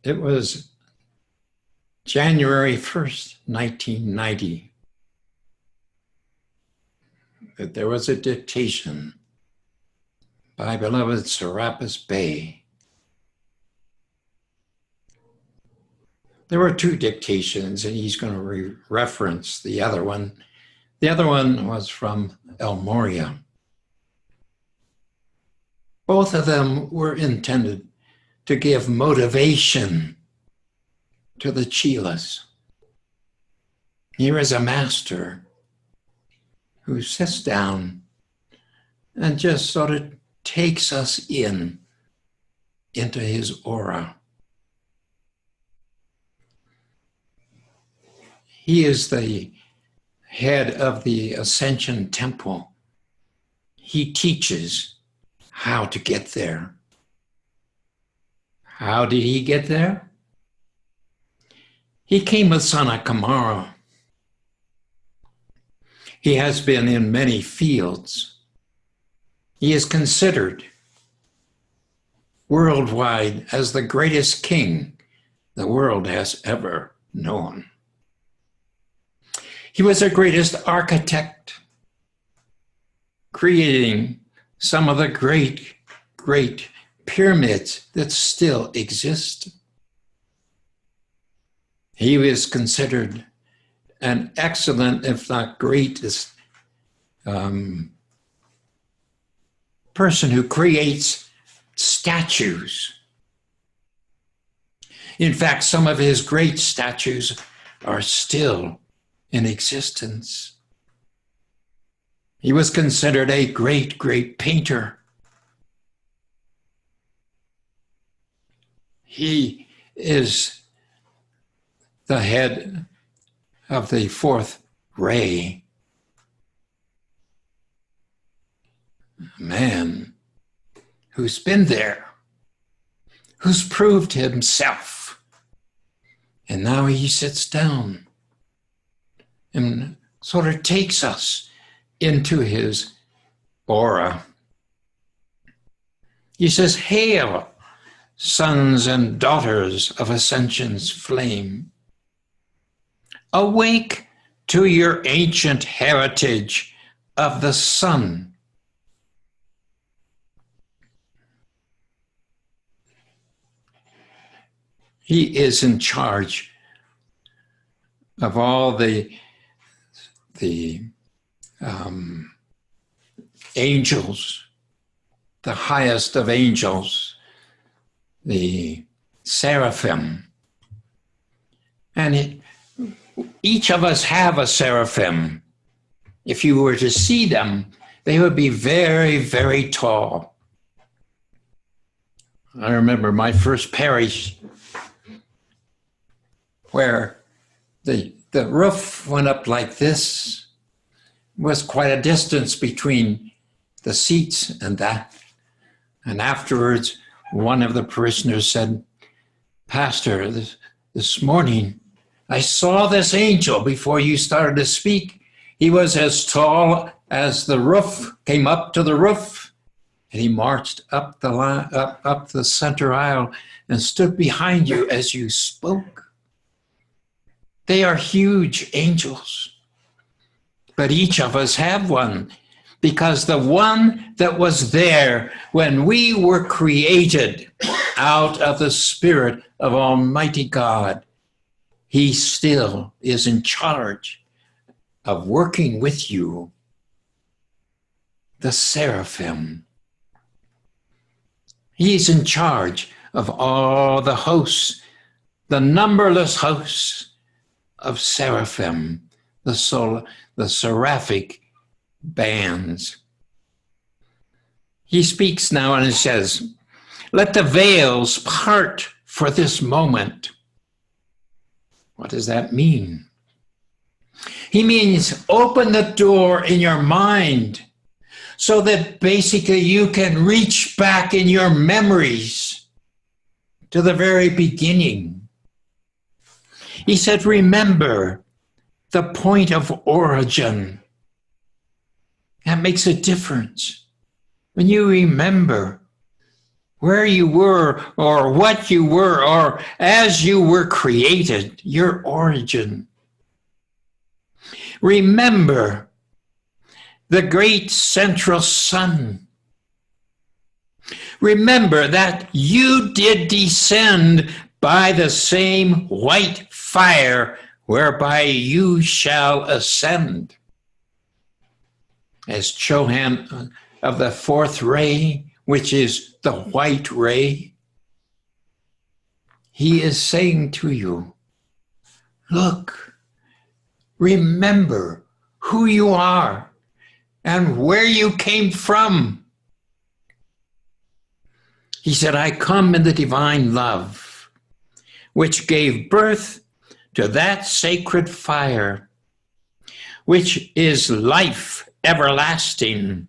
It was January 1st, 1990, that there was a dictation by beloved Serapis Bey. There were two dictations, and he's going to reference the other one. The other one was from El Moria. Both of them were intended to give motivation to the Chilas. Here is a master who sits down and just sort of takes us into his aura. He is the head of the Ascension temple. He teaches how to get there. How did he get there? He came with Sanakamara. He has been in many fields. He is considered worldwide as the greatest king the world has ever known. He was the greatest architect, creating some of the great pyramids that still exist. He was considered an excellent, if not greatest, person who creates statues. In fact, some of his great statues are still in existence. He was considered a great painter. He is the head of the fourth ray. A man who's been there, who's proved himself. And now he sits down and sort of takes us into his aura. He says, "Hail, sons and daughters of Ascension's flame. Awake to your ancient heritage of the sun." He is in charge of all the angels, the highest of angels, the seraphim. And each of us have a seraphim. If you were to see them, they would be very tall. I remember my first parish where the roof went up like this. Was quite a distance between the seats and that. And afterwards, one of the parishioners said, "Pastor, this morning, I saw this angel before you started to speak. He was as tall as the roof, came up to the roof, and he marched up the center aisle and stood behind you as you spoke." They are huge angels. But each of us have one, because the one that was there when we were created out of the Spirit of Almighty God, he still is in charge of working with you. The seraphim. He's in charge of all the hosts, the numberless hosts of seraphim, the seraphic bands. He speaks now and he says, "Let the veils part for this moment." What does that mean? He means open the door in your mind so that basically you can reach back in your memories to the very beginning. He said, remember the point of origin. That makes a difference. When you remember where you were or what you were or as you were created, your origin. Remember the great central sun. Remember that you did descend by the same white fire whereby you shall ascend. As Chohan of the fourth ray, which is the white ray, he is saying to you, look, remember who you are and where you came from. He said, I come in the divine love, which gave birth to that sacred fire, which is life everlasting.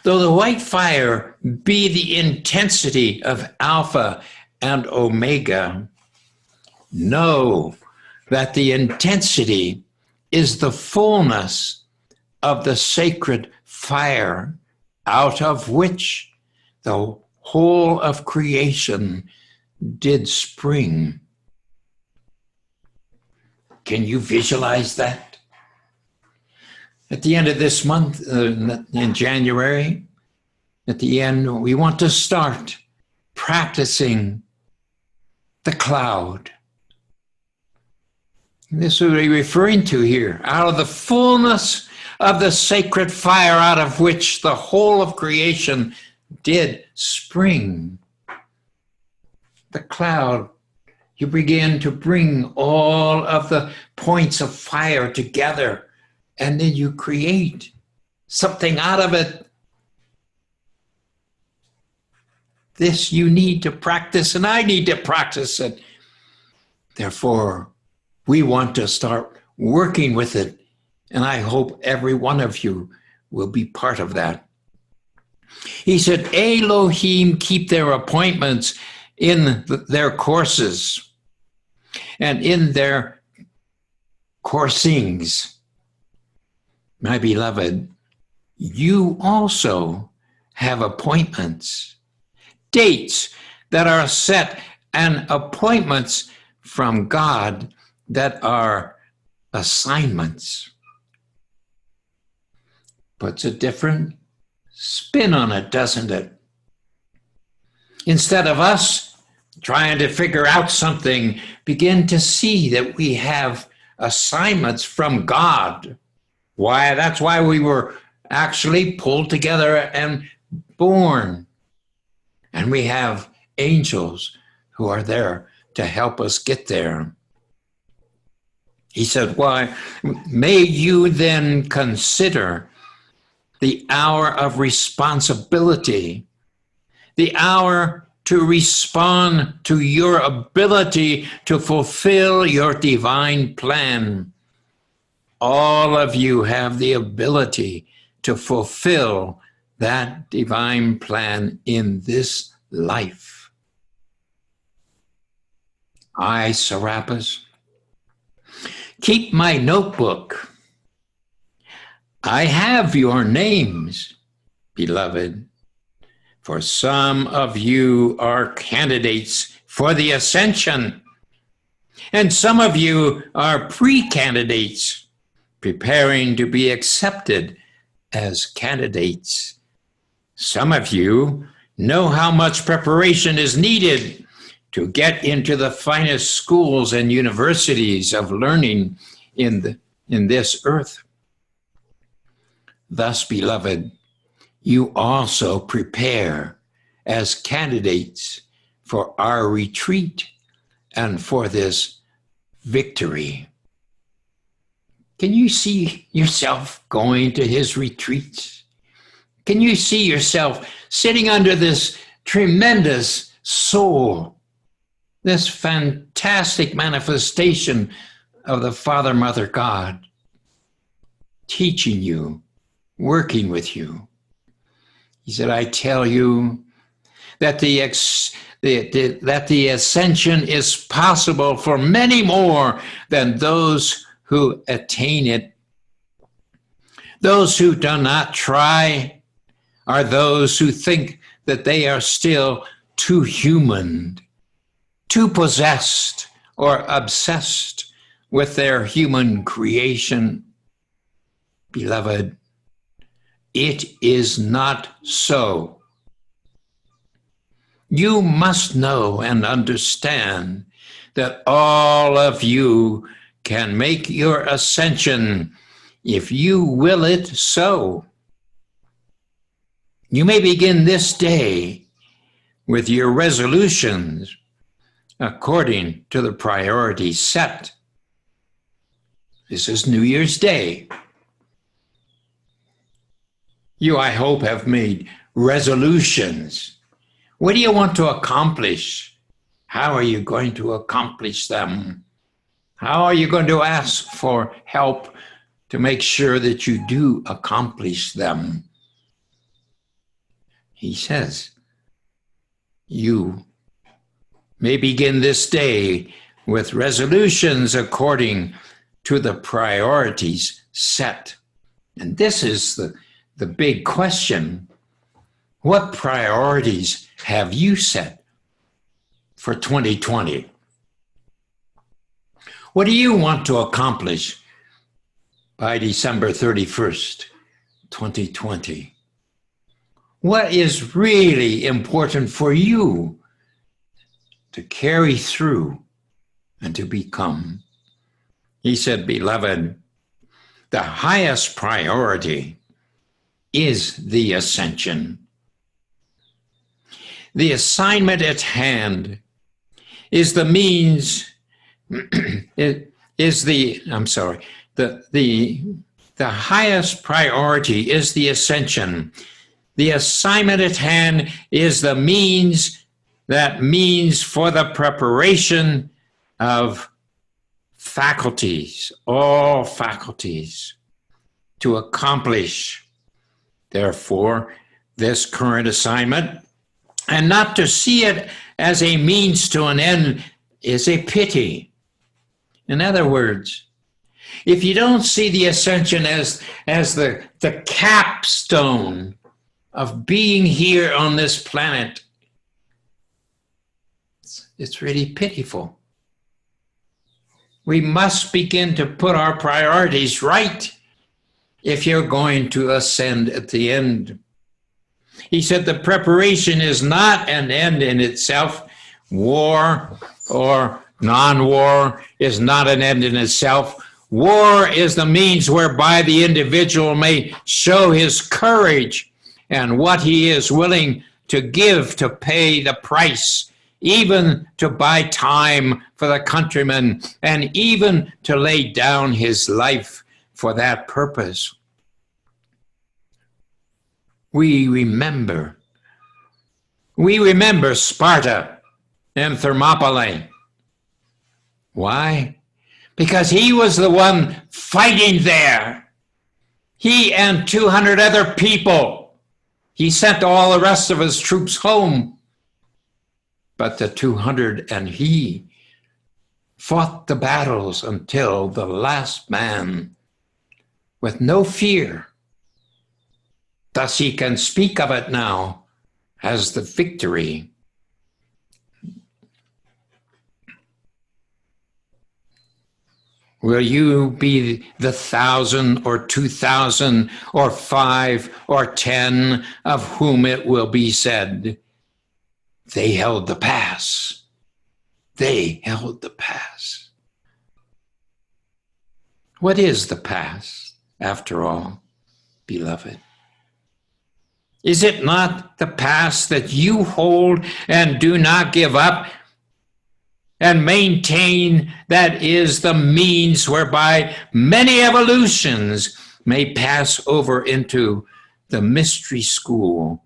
Though the white fire be the intensity of Alpha and Omega, know that the intensity is the fullness of the sacred fire out of which the whole of creation did spring. Can you visualize that? At the end of this month, in January, at the end, we want to start practicing the cloud. This is what we're referring to here. Out of the fullness of the sacred fire out of which the whole of creation did spring. The cloud, you begin to bring all of the points of fire together, and then you create something out of it. This you need to practice, and I need to practice it. Therefore, we want to start working with it, and I hope every one of you will be part of that. He said, Elohim keep their appointments in their courses and in their coursings. My beloved, you also have appointments, dates that are set, and appointments from God that are assignments. Puts a different spin on it, doesn't it? Instead of us trying to figure out something, begin to see that we have assignments from God. Why? That's why we were actually pulled together and born. And we have angels who are there to help us get there. He said, why? May you then consider the hour of responsibility, the hour to respond to your ability to fulfill your divine plan. All of you have the ability to fulfill that divine plan in this life. I, Serapis, keep my notebook. I have your names, beloved, for some of you are candidates for the Ascension, and some of you are pre-candidates, preparing to be accepted as candidates. Some of you know how much preparation is needed to get into the finest schools and universities of learning in this earth. Thus, beloved, you also prepare as candidates for our retreat and for this victory. Can you see yourself going to his retreats? Can you see yourself sitting under this tremendous soul, this fantastic manifestation of the Father, Mother, God, teaching you, working with you? He said, I tell you that the ascension is possible for many more than those who attain it. Those who do not try are those who think that they are still too human, too possessed or obsessed with their human creation. Beloved, it is not so. You must know and understand that all of you can make your ascension if you will it so. You may begin this day with your resolutions according to the priorities set. This is New Year's Day. You, I hope, have made resolutions. What do you want to accomplish? How are you going to accomplish them? How are you going to ask for help to make sure that you do accomplish them? He says, you may begin this day with resolutions according to the priorities set. And this is the big question. What priorities have you set for 2020? What do you want to accomplish by December 31st, 2020? What is really important for you to carry through and to become? He said, beloved, the highest priority is the ascension. The assignment at hand is the means, the highest priority is the ascension. The assignment at hand is the means for the preparation of faculties, all faculties, to accomplish, therefore, this current assignment, and not to see it as a means to an end is a pity. In other words, if you don't see the ascension as the capstone of being here on this planet, it's really pitiful. We must begin to put our priorities right if you're going to ascend at the end. He said the preparation is not an end in itself. War or non-war is not an end in itself. War is the means whereby the individual may show his courage and what he is willing to give to pay the price, even to buy time for the countrymen, and even to lay down his life for that purpose. We remember Sparta and Thermopylae. Why? Because he was the one fighting there. He and 200 other people. He sent all the rest of his troops home. But the 200 and he fought the battles until the last man with no fear. Thus he can speak of it now as the victory. Will you be the 1,000 or 2,000 or 5 or 10 of whom it will be said, they held the pass. They held the pass. What is the pass, after all, beloved? Is it not the pass that you hold and do not give up and maintain, that is the means whereby many evolutions may pass over into the mystery school,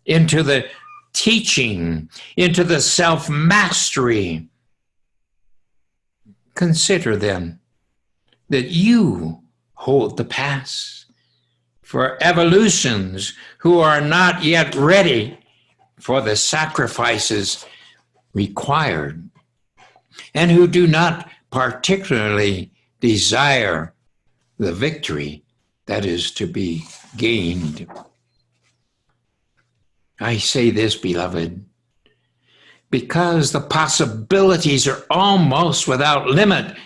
into the teaching, into the self-mastery? Consider then that you hold the pass for evolutions who are not yet ready for the sacrifices required and who do not particularly desire the victory that is to be gained. I say this, beloved, because the possibilities are almost without limit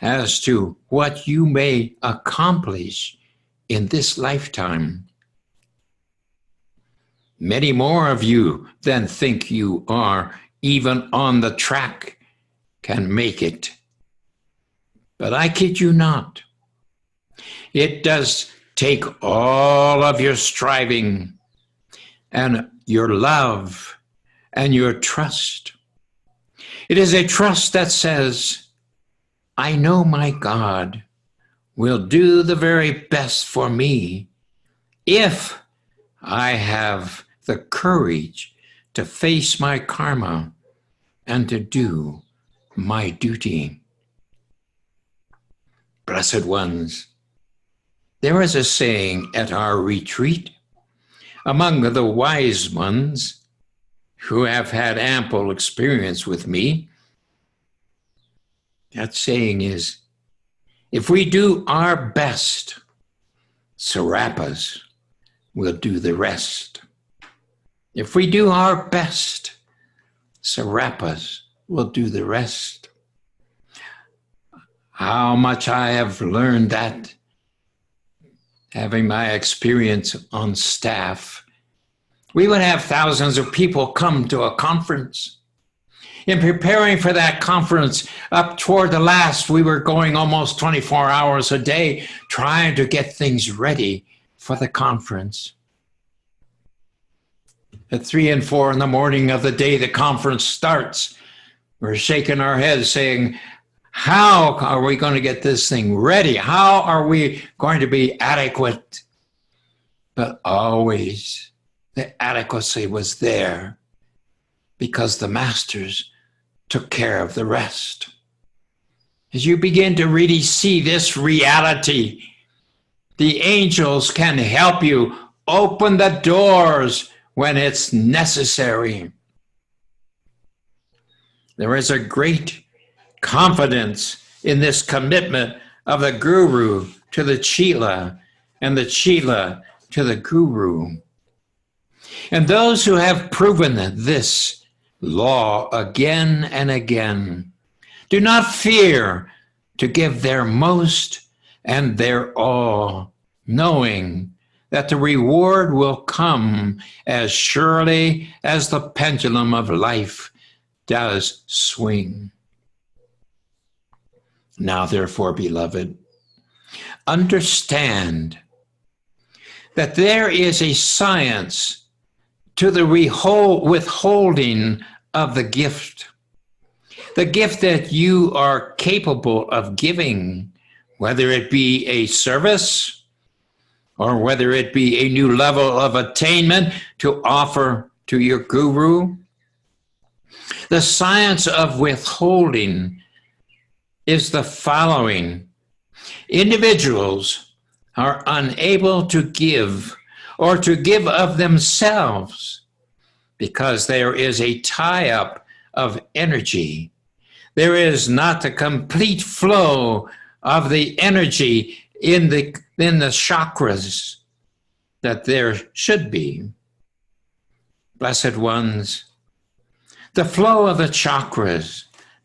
as to what you may accomplish in this lifetime. Many more of you than think you are even on the track can make it. But I kid you not. It does take all of your striving and your love and your trust. It is a trust that says, I know my God will do the very best for me if I have the courage to face my karma and to do my duty. Blessed ones, there is a saying at our retreat among the wise ones who have had ample experience with me. That saying is, if we do our best, Sarapas will do the rest. If we do our best, Sarapas will do the rest. How much I have learned that, having my experience on staff. We would have thousands of people come to a conference. In preparing for that conference, up toward the last, we were going almost 24 hours a day, trying to get things ready for the conference. At 3 and 4 in the morning of the day the conference starts, we're shaking our heads saying, how are we going to get this thing ready? How are we going to be adequate? But always the adequacy was there because the masters took care of the rest. As you begin to really see this reality, the angels can help you open the doors when it's necessary. There is a great confidence in this commitment of the guru to the chela and the chela to the guru. And those who have proven this law again and again do not fear to give their most and their all, knowing that the reward will come as surely as the pendulum of life does swing. Now, therefore, beloved, understand that there is a science to the withholding of the gift that you are capable of giving, whether it be a service or whether it be a new level of attainment to offer to your guru. The science of withholding is the following. Individuals are unable to give or to give of themselves because there is a tie-up of energy. There is not the complete flow of the energy in the chakras that there should be. Blessed ones, the flow of the chakras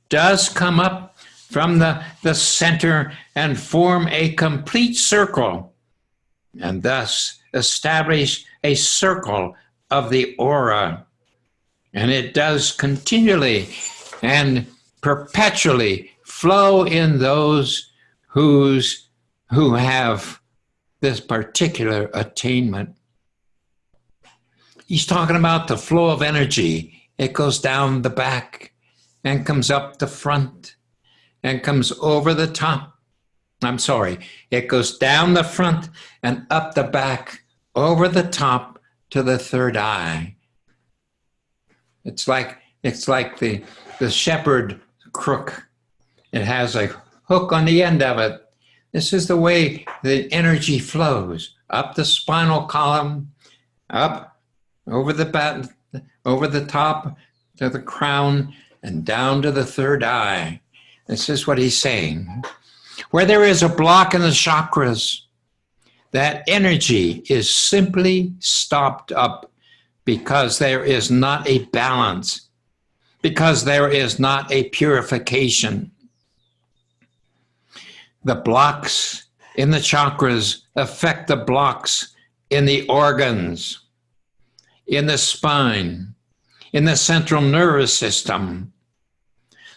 does come up from the center and form a complete circle, and thus establish a circle of the aura. And it does continually and perpetually flow in those who have this particular attainment. He's talking about the flow of energy. It goes down the back and comes up the front and comes over the top. It goes down the front and up the back, over the top to the third eye. It's like the shepherd crook. It has a hook on the end of it. This is the way the energy flows up the spinal column, up over the top to the crown, and down to the third eye. This is what he's saying. Where there is a block in the chakras, that energy is simply stopped up because there is not a balance, because there is not a purification. The blocks in the chakras affect the blocks in the organs, in the spine, in the central nervous system.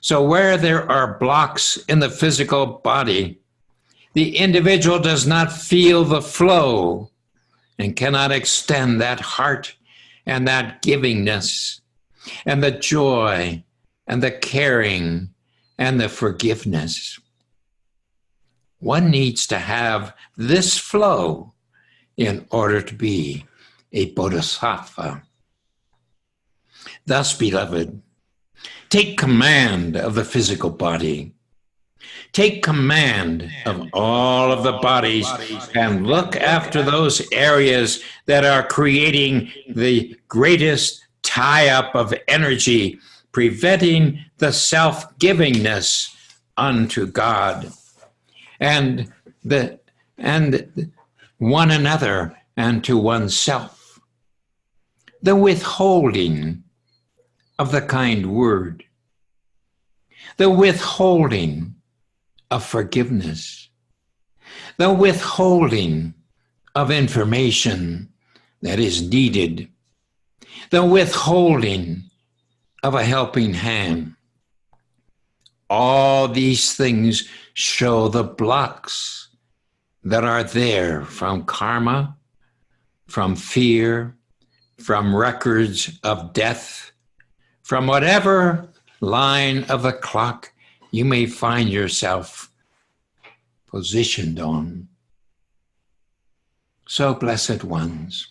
So where there are blocks in the physical body, the individual does not feel the flow and cannot extend that heart and that givingness and the joy and the caring and the forgiveness. One needs to have this flow in order to be a bodhisattva. Thus, beloved, take command of the physical body. Take command of all of the bodies and look after those areas that are creating the greatest tie-up of energy, preventing the self-givingness unto God and one another and to oneself. The withholding of the kind word, the withholding of forgiveness, the withholding of information that is needed, the withholding of a helping hand. All these things show the blocks that are there from karma, from fear, from records of death, from whatever line of the clock you may find yourself positioned on. So, blessed ones,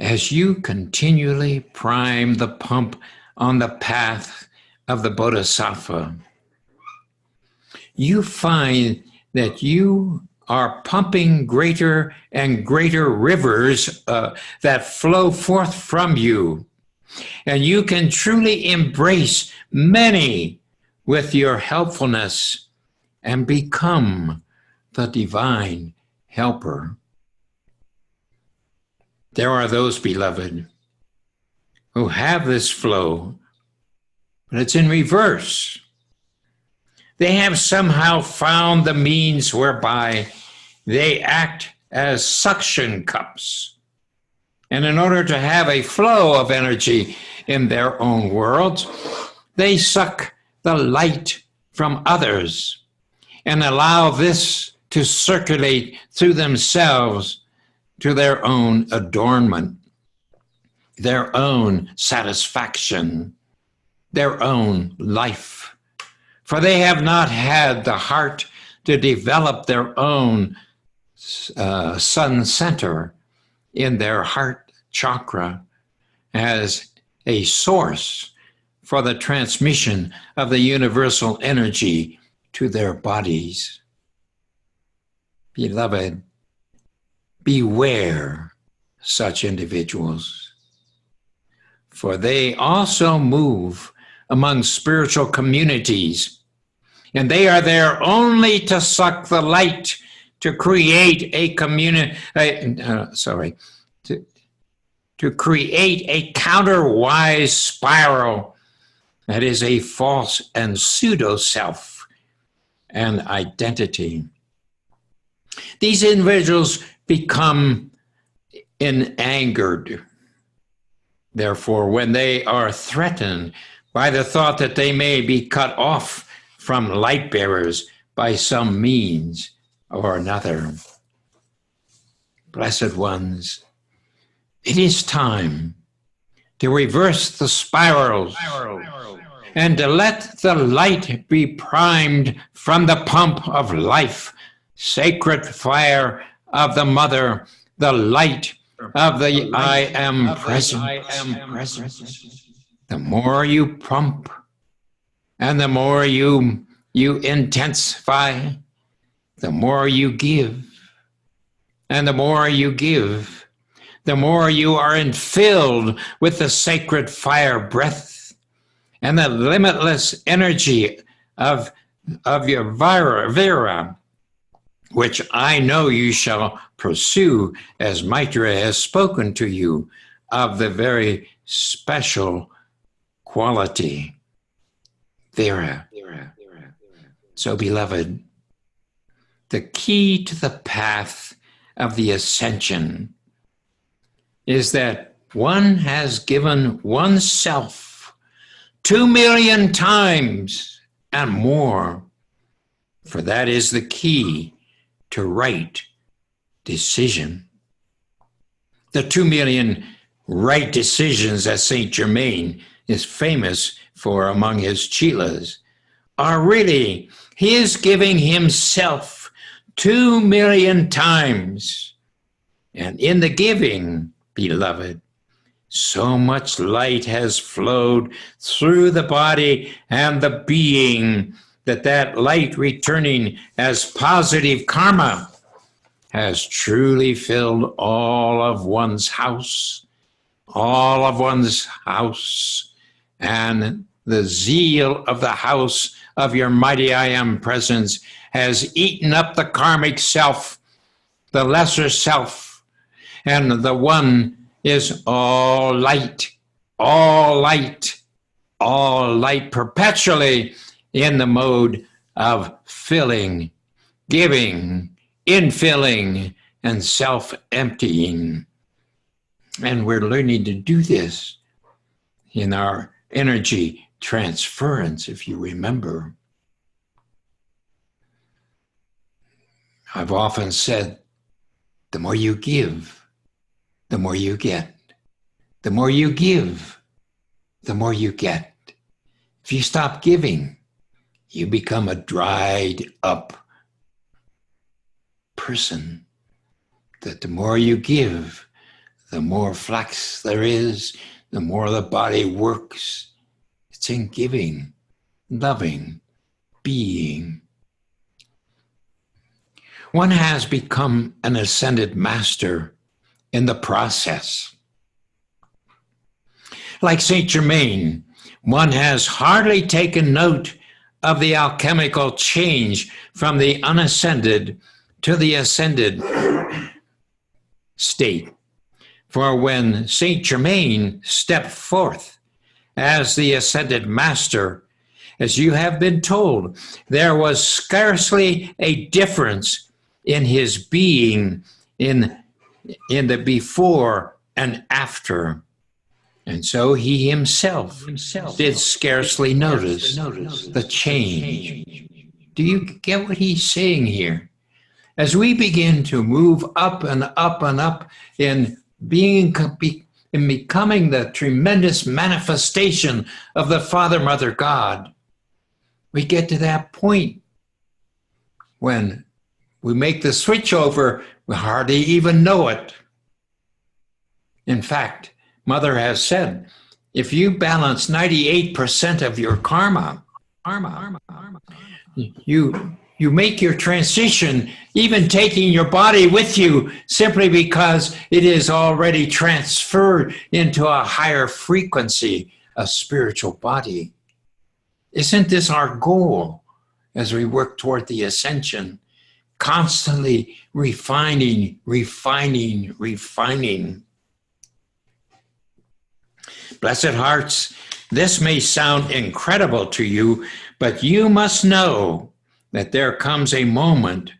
as you continually prime the pump on the path of the Bodhisattva, you find that you are pumping greater and greater rivers that flow forth from you. And you can truly embrace many with your helpfulness and become the divine helper. There are those, beloved, who have this flow, but it's in reverse. They have somehow found the means whereby they act as suction cups. And in order to have a flow of energy in their own worlds, they suck the light from others and allow this to circulate through themselves to their own adornment, their own satisfaction, their own life. For they have not had the heart to develop their own sun center in their heart chakra as a source for the transmission of the universal energy to their bodies. Beloved, beware such individuals, for they also move among spiritual communities, and they are there only to suck the light to create a to create a counterwise spiral that is a false and pseudo-self and identity. These individuals become angered, therefore, when they are threatened by the thought that they may be cut off from light bearers by some means or another. Blessed ones, it is time to reverse the spirals and to let the light be primed from the pump of life, sacred fire of the Mother, the light of the I am present. The more you pump and the more you intensify, the more you give. And the more you give, the more you are infilled with the sacred fire breath and the limitless energy of your vira, which I know you shall pursue, as Mitra has spoken to you of the very special quality Vera. So, beloved, the key to the path of the ascension is that one has given oneself 2,000,000 times and more, for that is the key to right decision. The 2,000,000 right decisions that Saint Germain is famous for among his chelas are really his giving himself 2,000,000 times. And in the giving, beloved, so much light has flowed through the body and the being that that light returning as positive karma has truly filled all of one's house, and the zeal of the house of your mighty I Am presence has eaten up the karmic self, the lesser self, and the one is all light, all light, all light, perpetually in the mode of filling, giving, infilling, and self-emptying. And we're learning to do this in our energy transference, if you remember. I've often said, the more you give, the more you get. The more you give, the more you get. If you stop giving, you become a dried up person. That the more you give, the more flax there is, the more the body works. It's in giving, loving, being. One has become an ascended master in the process. Like Saint Germain, one has hardly taken note of the alchemical change from the unascended to the ascended state. For when Saint Germain stepped forth as the ascended master, as you have been told, there was scarcely a difference in his being in the before and after. And so he himself did scarcely notice the change. Do you get what he's saying here? As we begin to move up and up and up in becoming the tremendous manifestation of the Father, Mother, God, we get to that point when we make the switch over, we hardly even know it. In fact, Mother has said, if you balance 98% of your karma, you make your transition, even taking your body with you, simply because it is already transferred into a higher frequency, a spiritual body. Isn't this our goal as we work toward the ascension? Constantly refining. Blessed hearts, this may sound incredible to you, but you must know that there comes a moment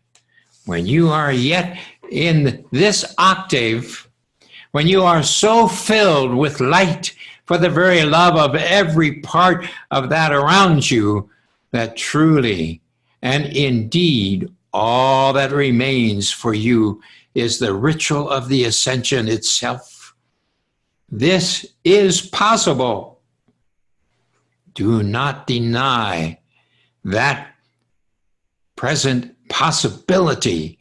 when you are yet in this octave, when you are so filled with light for the very love of every part of that around you, that truly and indeed all that remains for you is the ritual of the ascension itself. This is possible. Do not deny that present possibility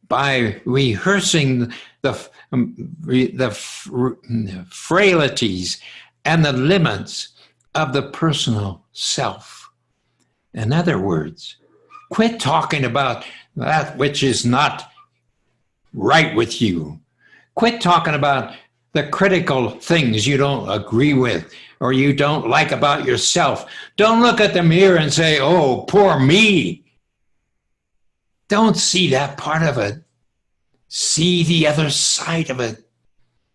by rehearsing the frailties and the limits of the personal self. In other words, quit talking about that which is not right with you. Quit talking about the critical things you don't agree with or you don't like about yourself. Don't look at the mirror and say, oh, poor me. Don't see that part of it. See the other side of it.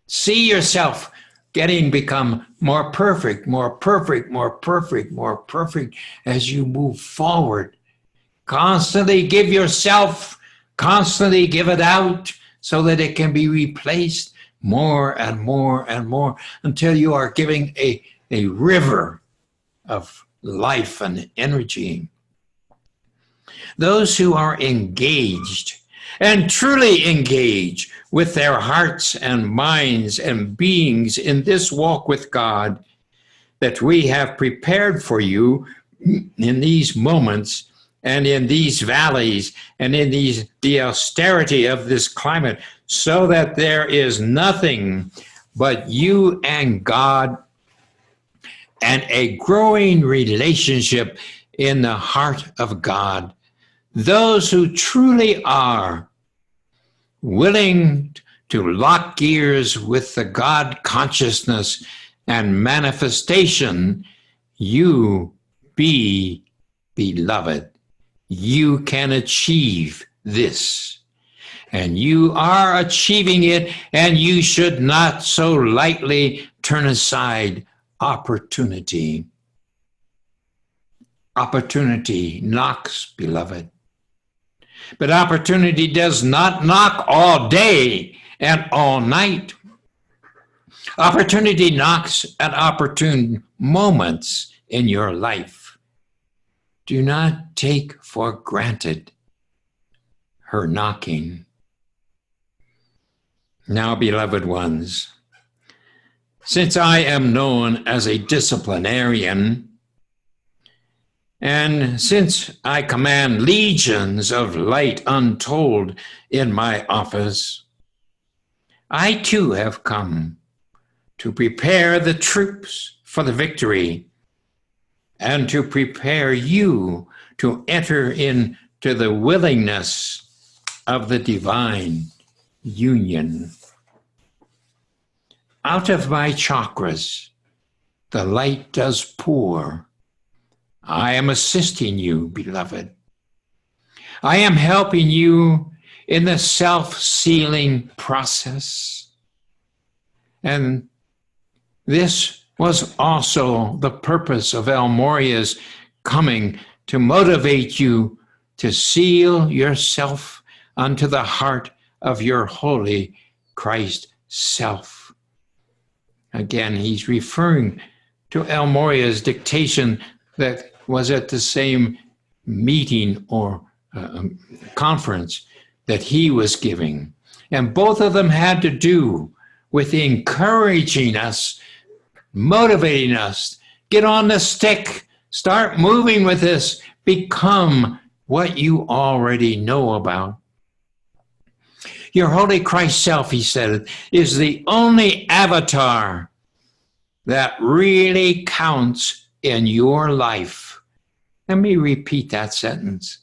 See yourself become more perfect, more perfect, more perfect, more perfect as you move forward. Constantly give yourself, constantly give it out so that it can be replaced more and more and more until you are giving a river of life and energy. Those who are engaged and truly engage with their hearts and minds and beings in this walk with God that we have prepared for you in these moments and in these valleys and in the austerity of this climate, so that there is nothing but you and God and a growing relationship in the heart of God. Those who truly are willing to lock gears with the God consciousness and manifestation, you be beloved. You can achieve this. And you are achieving it, and you should not so lightly turn aside opportunity. Opportunity knocks, beloved. But opportunity does not knock all day and all night. Opportunity knocks at opportune moments in your life. Do not take for granted her knocking. Now, beloved ones, since I am known as a disciplinarian, and since I command legions of light untold in my office, I too have come to prepare the troops for the victory and to prepare you to enter into the willingness of the divine union. Out of my chakras, the light does pour. I am assisting you, beloved. I am helping you in the self-sealing process. And this was also the purpose of El Moria's coming, to motivate you to seal yourself unto the heart of your holy Christ self. Again, he's referring to El Moria's dictation that was at the same meeting or conference that he was giving. And both of them had to do with encouraging us, motivating us, get on the stick, start moving with this, become what you already know about. Your holy Christ self, he said, is the only avatar that really counts in your life. Let me repeat that sentence.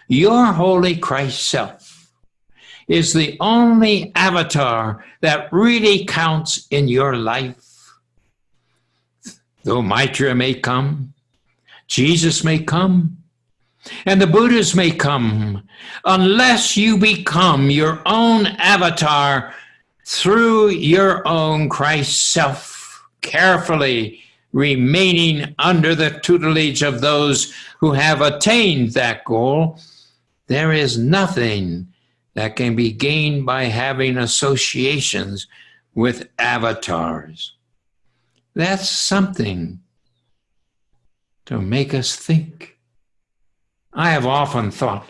Your holy Christ self is the only avatar that really counts in your life. Though Maitreya may come, Jesus may come, and the Buddhas may come, unless you become your own avatar through your own Christ self, carefully remaining under the tutelage of those who have attained that goal, there is nothing that can be gained by having associations with avatars. That's something to make us think. I have often thought,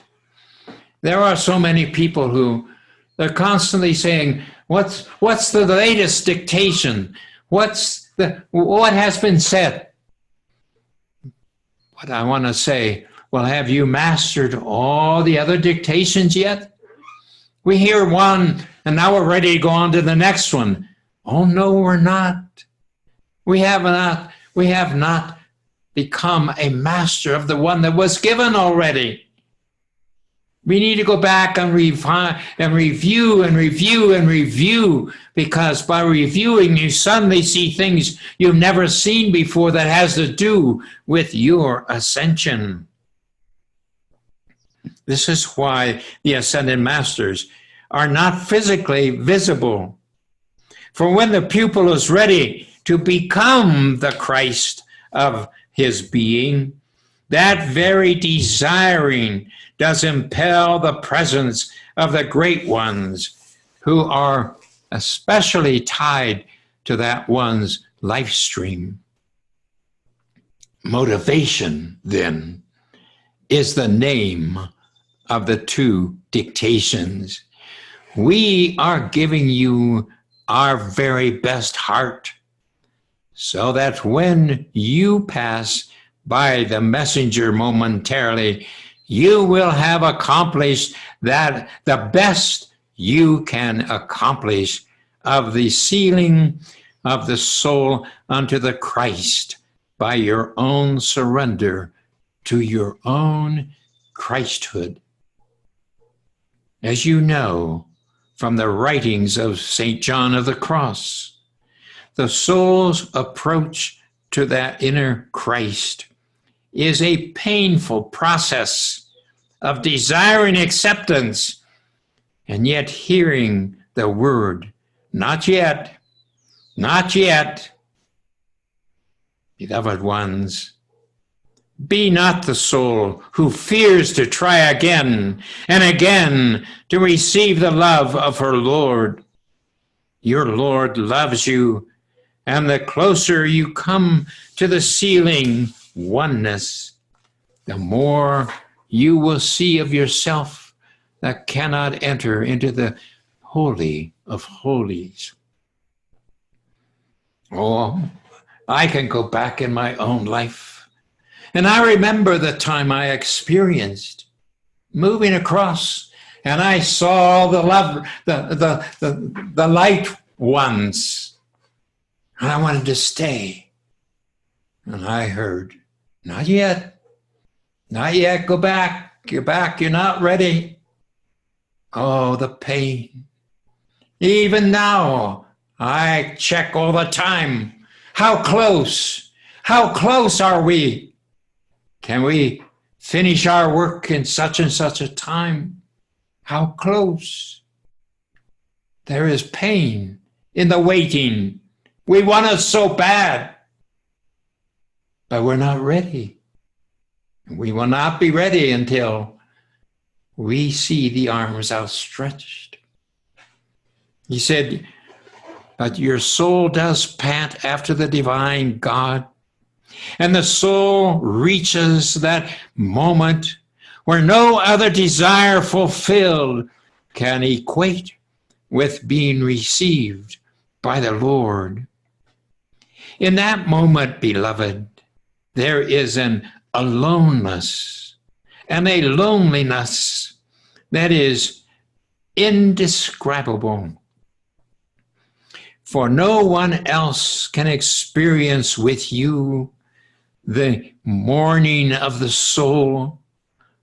there are so many people who they're constantly saying, what's the latest dictation? What has been said? But I want to say, well, have you mastered all the other dictations yet? We hear one, and now we're ready to go on to the next one. Oh, no, we're not. We have not become a master of the one that was given already. We need to go back and refine and review and review and review, because by reviewing, you suddenly see things you've never seen before that has to do with your ascension. This is why the ascended masters are not physically visible. For when the pupil is ready to become the Christ of his being, that very desiring does impel the presence of the great ones who are especially tied to that one's life stream. Motivation, then, is the name of the two dictations. We are giving you our very best heart, so that when you pass by the messenger momentarily, you will have accomplished that the best you can accomplish of the sealing of the soul unto the Christ by your own surrender to your own Christhood. As you know from the writings of St. John of the Cross, the soul's approach to that inner Christ is a painful process of desiring acceptance and yet hearing the word, not yet, not yet. Beloved ones, be not the soul who fears to try again and again to receive the love of her Lord. Your Lord loves you, and the closer you come to the sealing oneness, the more you will see of yourself that cannot enter into the Holy of Holies. Oh, I can go back in my own life, and I remember the time I experienced moving across, and I saw the love, the light ones, and I wanted to stay. And I heard, not yet, not yet, go back, you're back, you're not ready. Oh, the pain. Even now, I check all the time. How close are we? Can we finish our work in such and such a time? How close? There is pain in the waiting. We want it so bad, but we're not ready. We will not be ready until we see the arms outstretched. He said, but your soul does pant after the divine God, and the soul reaches that moment where no other desire fulfilled can equate with being received by the Lord. In that moment, beloved, there is an aloneness and a loneliness that is indescribable. For no one else can experience with you the mourning of the soul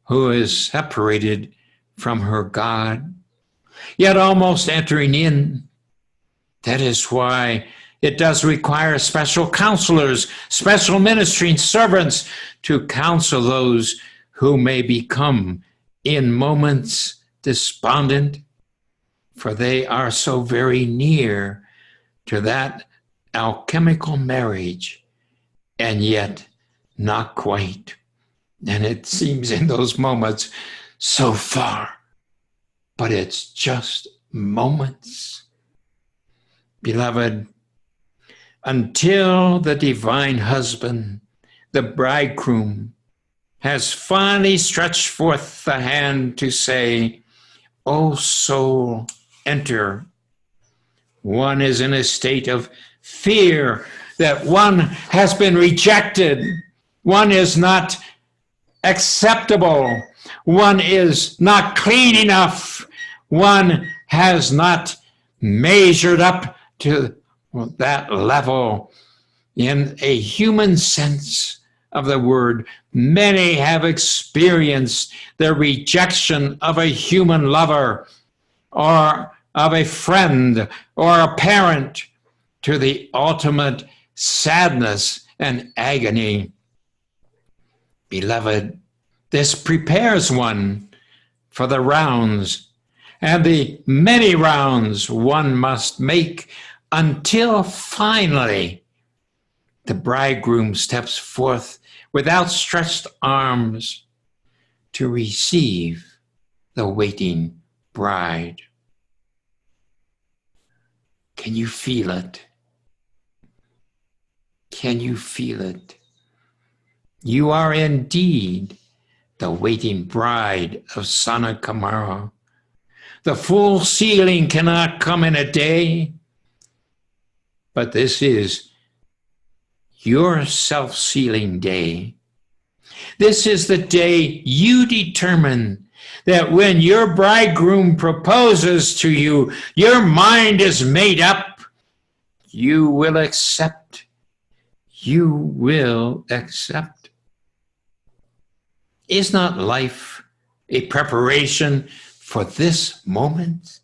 who is separated from her God, yet almost entering in. That is why it does require special counselors, special ministering servants to counsel those who may become in moments despondent, for they are so very near to that alchemical marriage, and yet not quite. And it seems in those moments so far, but it's just moments. Beloved, until the divine husband, the bridegroom, has finally stretched forth the hand to say, O soul, enter, one is in a state of fear that one has been rejected, one is not acceptable, one is not clean enough, one has not measured up to that level. In a human sense of the word, many have experienced the rejection of a human lover or of a friend or a parent to the ultimate sadness and agony. Beloved, this prepares one for the rounds and the many rounds one must make until finally the bridegroom steps forth with outstretched arms to receive the waiting bride. Can you feel it? Can you feel it? You are indeed the waiting bride of Sana Kamara. The full sealing cannot come in a day, but this is your self-sealing day. This is the day you determine that when your bridegroom proposes to you, your mind is made up. You will accept. You will accept. Is not life a preparation for this moment?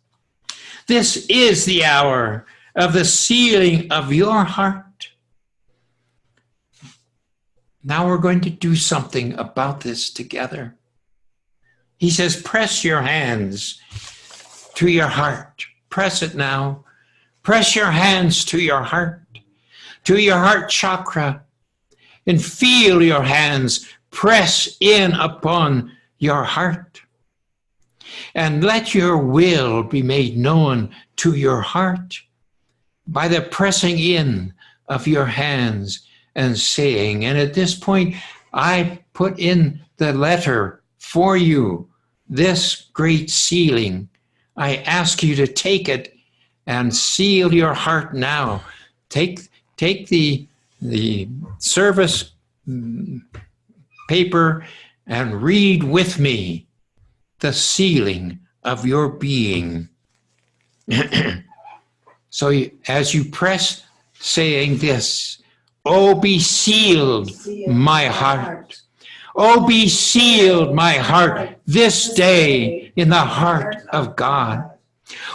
This is the hour of the sealing of your heart. Now we're going to do something about this together. He says, press your hands to your heart. Press it now. Press your hands to your heart chakra, and feel your hands press in upon your heart. And let your will be made known to your heart by the pressing in of your hands and saying, and at this point, I put in the letter for you, this great sealing. I ask you to take it and seal your heart now. Take the service paper and read with me the sealing of your being. So as you press, saying this, oh, be sealed, my heart. Oh, be sealed, my heart, this day in the heart of God.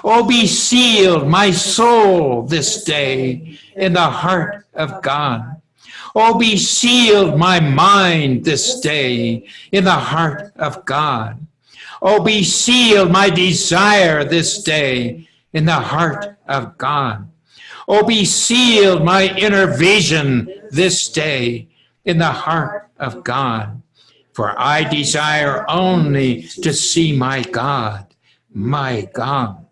Oh, be sealed, my soul, this day in the heart of God. Oh, be sealed, my mind, this day in the heart of God. Oh, be sealed, my desire, this day in the heart of God. Oh, be sealed, my inner vision, this day in the heart of God. For I desire only to see my God, my God.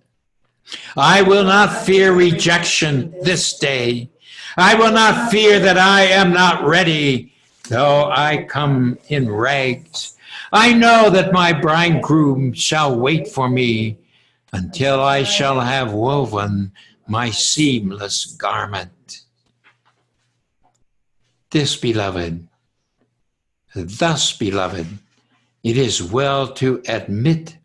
I will not fear rejection this day. I will not fear that I am not ready, though I come in rags. I know that my bridegroom shall wait for me until I shall have woven my seamless garment. Thus, beloved, it is well to admit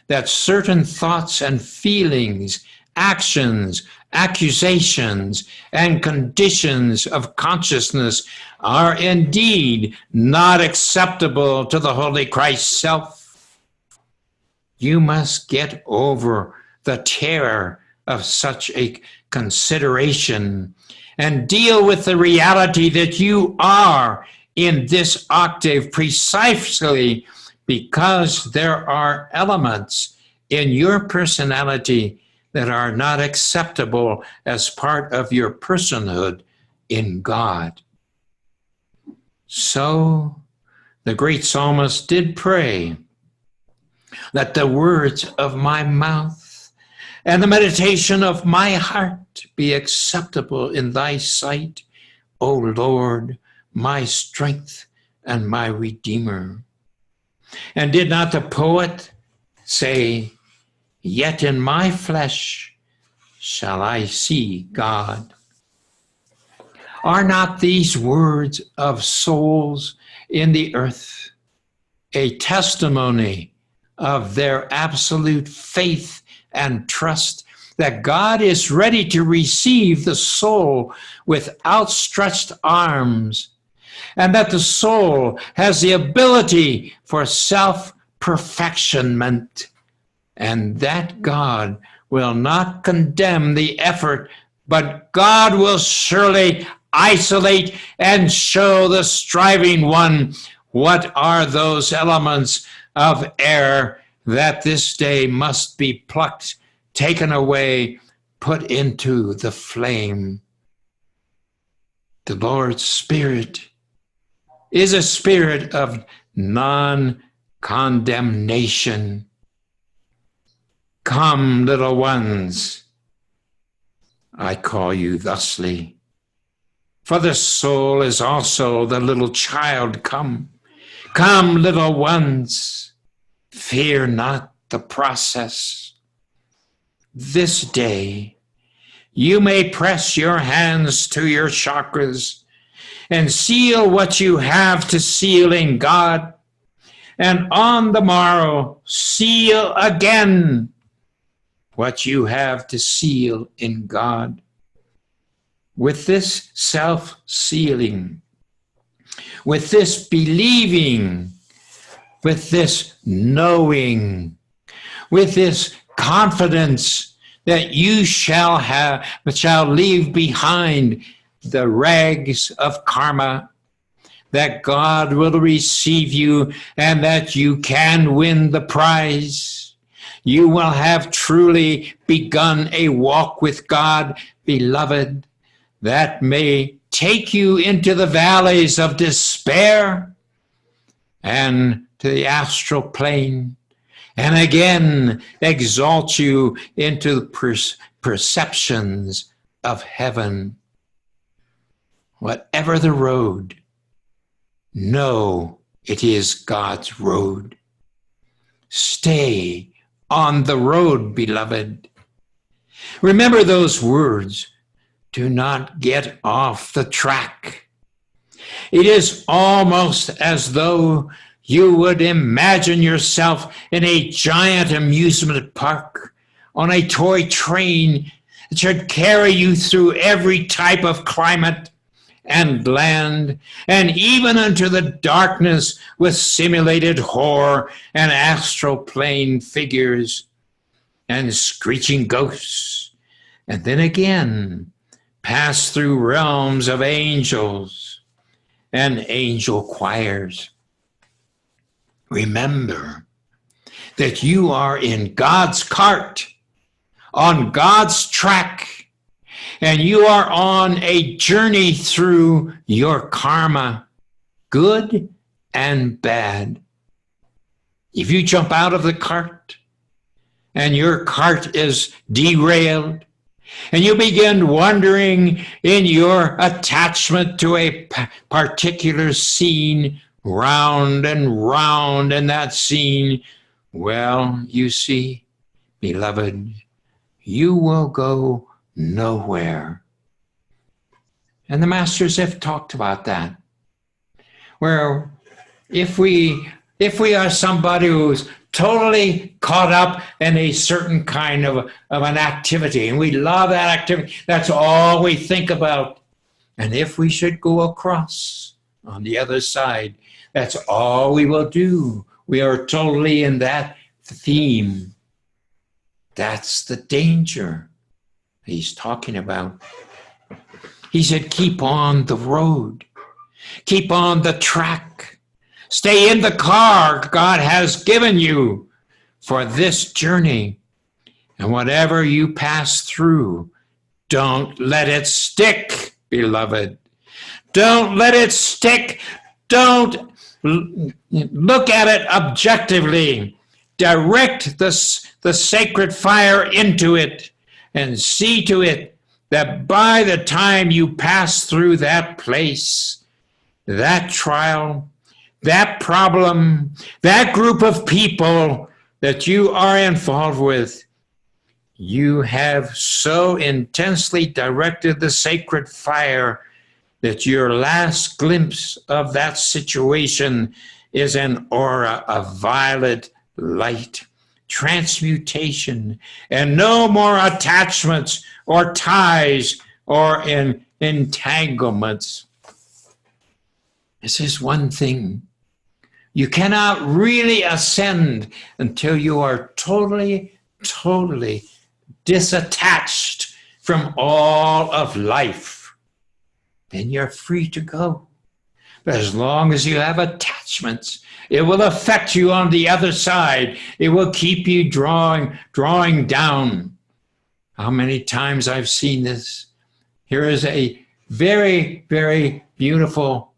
that certain thoughts and feelings, actions, accusations, and conditions of consciousness are indeed not acceptable to the Holy Christ self. You must get over the terror of such a consideration and deal with the reality that you are in this octave precisely because there are elements in your personality that are not acceptable as part of your personhood in God. So the great psalmist did pray, let the words of my mouth and the meditation of my heart be acceptable in thy sight, O Lord, my strength and my Redeemer. And did not the poet say, yet in my flesh shall I see God? Are not these words of souls in the earth a testimony of their absolute faith and trust that God is ready to receive the soul with outstretched arms, and that the soul has the ability for self-perfectionment, and that God will not condemn the effort, but God will surely isolate and show the striving one what are those elements of error that this day must be plucked, taken away, put into the flame. The Lord's Spirit is a spirit of non-condemnation. Come, little ones, I call you thusly. For the soul is also the little child. Come, come, little ones, fear not the process. This day, you may press your hands to your chakras and seal what you have to seal in God. And on the morrow, seal again what you have to seal in God. With this self-sealing, with this believing, with this knowing, with this confidence that you shall leave behind the rags of karma, that God will receive you and that you can win the prize. You will have truly begun a walk with God, beloved, that may take you into the valleys of despair and to the astral plane, and again exalt you into the perceptions of heaven. Whatever the road, know it is God's road. Stay on the road, beloved. Remember those words. Do not get off the track. It is almost as though you would imagine yourself in a giant amusement park on a toy train that should carry you through every type of climate and land, and even into the darkness with simulated horror and astral plane figures and screeching ghosts, and then again pass through realms of angels and angel choirs. Remember that you are in God's cart, on God's track, and you are on a journey through your karma, good and bad. If you jump out of the cart and your cart is derailed, and you begin wandering in your attachment to a particular scene, round and round in that scene, well, you see, beloved, you will go nowhere. And the masters have talked about that, where if we are somebody who's totally caught up in a certain kind of an activity, and we love that activity, that's all we think about. And if we should go across on the other side, that's all we will do. We are totally in that theme. That's the danger he's talking about. He said, keep on the road. Keep on the track. Stay in the car God has given you for this journey. And whatever you pass through, don't let it stick, beloved. Don't let it stick. Don't look at it objectively. Direct the sacred fire into it and see to it that by the time you pass through that place, that trial, that problem, that group of people that you are involved with, you have so intensely directed the sacred fire that your last glimpse of that situation is an aura of violet light, transmutation, and no more attachments or ties or entanglements. This is one thing. You cannot really ascend until you are totally disattached from all of life. Then you're free to go. But as long as you have attachments, it will affect you on the other side. It will keep you drawing down. How many times I've seen this? Here is a very, very beautiful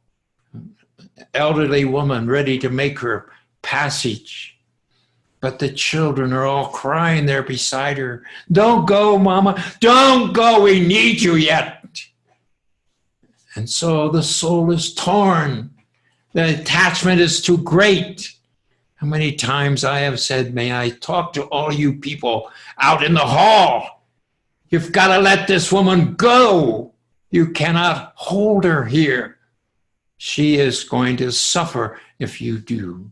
elderly woman ready to make her passage. But the children are all crying there beside her. Don't go, Mama. Don't go. We need you yet. And so the soul is torn. The attachment is too great. How many times I have said, may I talk to all you people out in the hall? You've got to let this woman go. You cannot hold her here. She is going to suffer if you do.